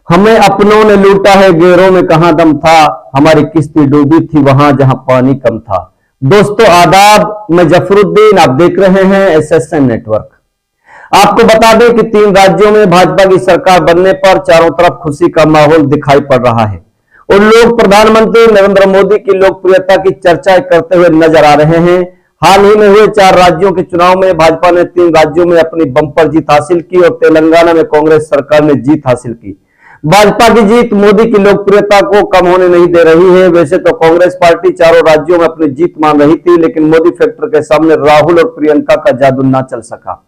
हमें अपनों ने लूटा है, गैरों में कहां दम था। हमारी किस्ती डूबी थी वहां जहां पानी कम था। दोस्तों आदाब, मैं जफरुद्दीन, आप देख रहे हैं एसएसएन नेटवर्क। आपको बता दें कि 3 राज्यों में भाजपा की सरकार बनने पर चारों तरफ खुशी का माहौल दिखाई पड़ रहा है और लोग प्रधानमंत्री नरेंद्र मोदी की लोकप्रियता की चर्चा करते हुए नजर आ रहे हैं। हाल ही में हुए 4 राज्यों के चुनाव में भाजपा ने 3 राज्यों में अपनी बंपर जीत हासिल की और तेलंगाना में कांग्रेस सरकार ने जीत हासिल की। भाजपा की जीत मोदी की लोकप्रियता को कम होने नहीं दे रही है। वैसे तो कांग्रेस पार्टी चारों राज्यों में अपनी जीत मान रही थी, लेकिन मोदी फैक्टर के सामने राहुल और प्रियंका का जादू ना चल सका।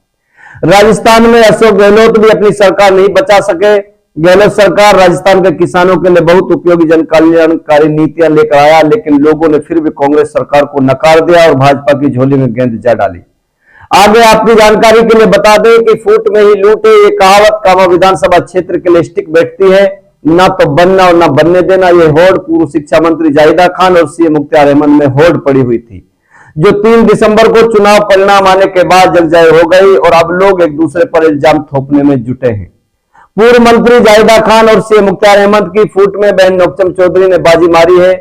राजस्थान में अशोक गहलोत भी अपनी सरकार नहीं बचा सके। गहलोत सरकार राजस्थान के किसानों के लिए बहुत उपयोगी जन कल्याणकारी नीतियां लेकर आया, लेकिन लोगों ने फिर भी कांग्रेस सरकार को नकार दिया और भाजपा की झोली में गेंद जा डाली। आगे आपकी जानकारी के लिए बता दें कि फूट में ही लूटे ये कहावत कामा विधानसभा क्षेत्र के लिए स्टिक बैठती है। ना तो बनना और ना बनने देना, ये होड़ पूर्व शिक्षा मंत्री जाहिदा खान और सीएम मुख्तार अहमद में होड़ पड़ी हुई थी, जो 3 दिसंबर को चुनाव परिणाम आने के बाद जगजाहिर हो गई और अब लोग एक दूसरे पर इल्जाम थोपने में जुटे हैं। पूर्व मंत्री जाहिदा खान और सीएम मुख्तार अहमद की फूट में बहन नोकचम चौधरी ने बाजी मारी है।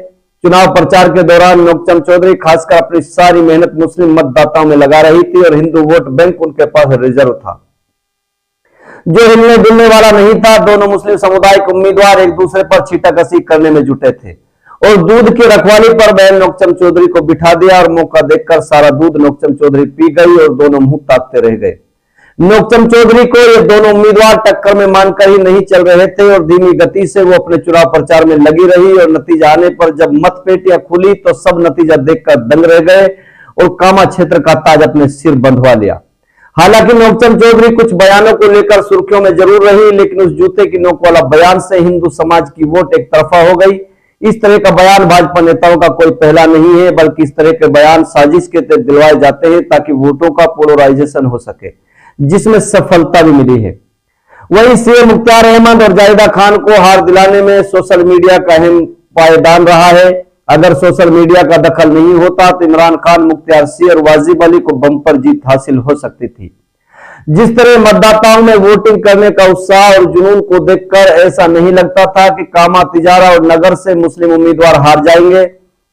चुनाव प्रचार के दौरान नोकचम चौधरी खासकर अपनी सारी मेहनत मुस्लिम मतदाताओं में लगा रही थी और हिंदू वोट बैंक उनके पास रिजर्व था, जो हिलने डुलने वाला नहीं था। दोनों मुस्लिम समुदाय के उम्मीदवार एक दूसरे पर छींटाकशी करने में जुटे थे और दूध की रखवाली पर बहन नोकचम चौधरी को बिठा दिया और मौका देखकर सारा दूध नोकचम चौधरी पी गई और दोनों मुंह ताकते रह गए। नोकचम चौधरी को ये दोनों उम्मीदवार टक्कर में मानकर ही नहीं चल रहे थे और धीमी गति से वो अपने चुनाव प्रचार में लगी रही और नतीजा आने पर जब मतपेटियां खुली तो सब नतीजा देखकर दंग रह गए और कामा क्षेत्र का ताज अपने सिर बंधवा लिया। हालांकि नोकचम चौधरी कुछ बयानों को लेकर सुर्खियों में जरूर रही, लेकिन उस जूते की नोक वाला बयान से हिंदू समाज की वोट एक तरफा हो गई। इस तरह का बयान भाजपा नेताओं का कोई पहला नहीं है, बल्कि इस तरह के बयान साजिश के तहत दिलवाए जाते हैं ताकि वोटों का पोलराइजेशन हो सके, जिसमें सफलता भी मिली है। वहीं सीएम मुख्तार अहमद और जाहिदा खान को हार दिलाने में सोशल मीडिया का अहम पायदान रहा है। अगर सोशल मीडिया का दखल नहीं होता तो इमरान खान, मुख्तार सिंह और वाजिब अली को बंपर जीत हासिल हो सकती थी। जिस तरह मतदाताओं में वोटिंग करने का उत्साह और जुनून को देखकर ऐसा नहीं लगता था कि कामा, तिजारा और नगर से मुस्लिम उम्मीदवार हार जाएंगे,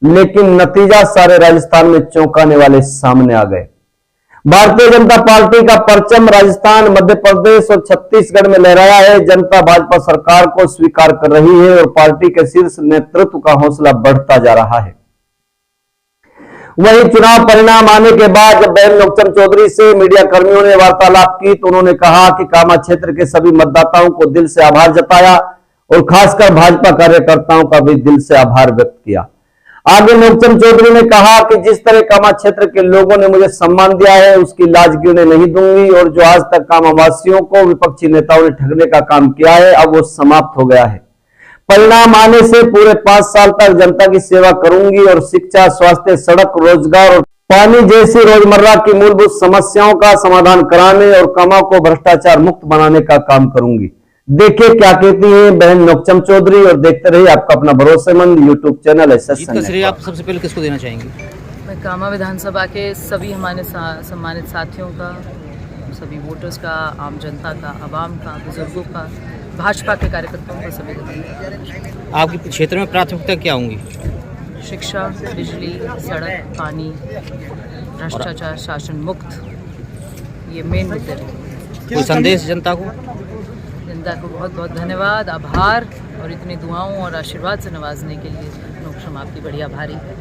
लेकिन नतीजा सारे राजस्थान में चौंकाने वाले सामने आ गए। भारतीय जनता पार्टी का परचम राजस्थान, मध्य प्रदेश और छत्तीसगढ़ में लहराया है। जनता भाजपा सरकार को स्वीकार कर रही है और पार्टी के शीर्ष नेतृत्व का हौसला बढ़ता जा रहा है। वहीं चुनाव परिणाम आने के बाद जब बहन नोकचम चौधरी से मीडिया कर्मियों ने वार्तालाप की तो उन्होंने कहा कि कामा क्षेत्र के सभी मतदाताओं को दिल से आभार जताया और खासकर भाजपा कार्यकर्ताओं का भी दिल से आभार व्यक्त किया। आगे नोकचम चौधरी ने कहा कि जिस तरह कामा क्षेत्र के लोगों ने मुझे सम्मान दिया है उसकी लाज गिरने नहीं दूंगी और जो आज तक कामावासियों को विपक्षी नेताओं ने ठगने का काम किया है अब वो समाप्त हो गया है। परिणाम आने से पूरे 5 साल तक जनता की सेवा करूंगी और शिक्षा, स्वास्थ्य, सड़क, रोजगार और पानी जैसी रोजमर्रा की मूलभूत समस्याओं का समाधान कराने और कामा को भ्रष्टाचार मुक्त बनाने का काम करूंगी। देखिए क्या कहती हैं बहन नोकचम चौधरी और देखते रहिए आपका अपना भरोसेमंद यूट्यूब चैनल एसएसएन। श्रेय आप सबसे पहले किसको देना चाहेंगे? मैं कामा विधानसभा के सभी हमारे सम्मानित साथियों का, सभी वोटर्स का, आम जनता का, आवाम का, बुजुर्गों का, भाजपा के कार्यकर्ताओं का, सभी का। आपके क्षेत्र में प्राथमिकता क्या होंगी? शिक्षा, बिजली, सड़क, पानी, भ्रष्टाचार, शासन मुक्त, ये मेन मुद्दे हैं। कोई संदेश जनता को? जनता को बहुत बहुत धन्यवाद, आभार और इतनी दुआओं और आशीर्वाद से नवाजने के लिए नोकचम आपकी बड़ी आभारी है।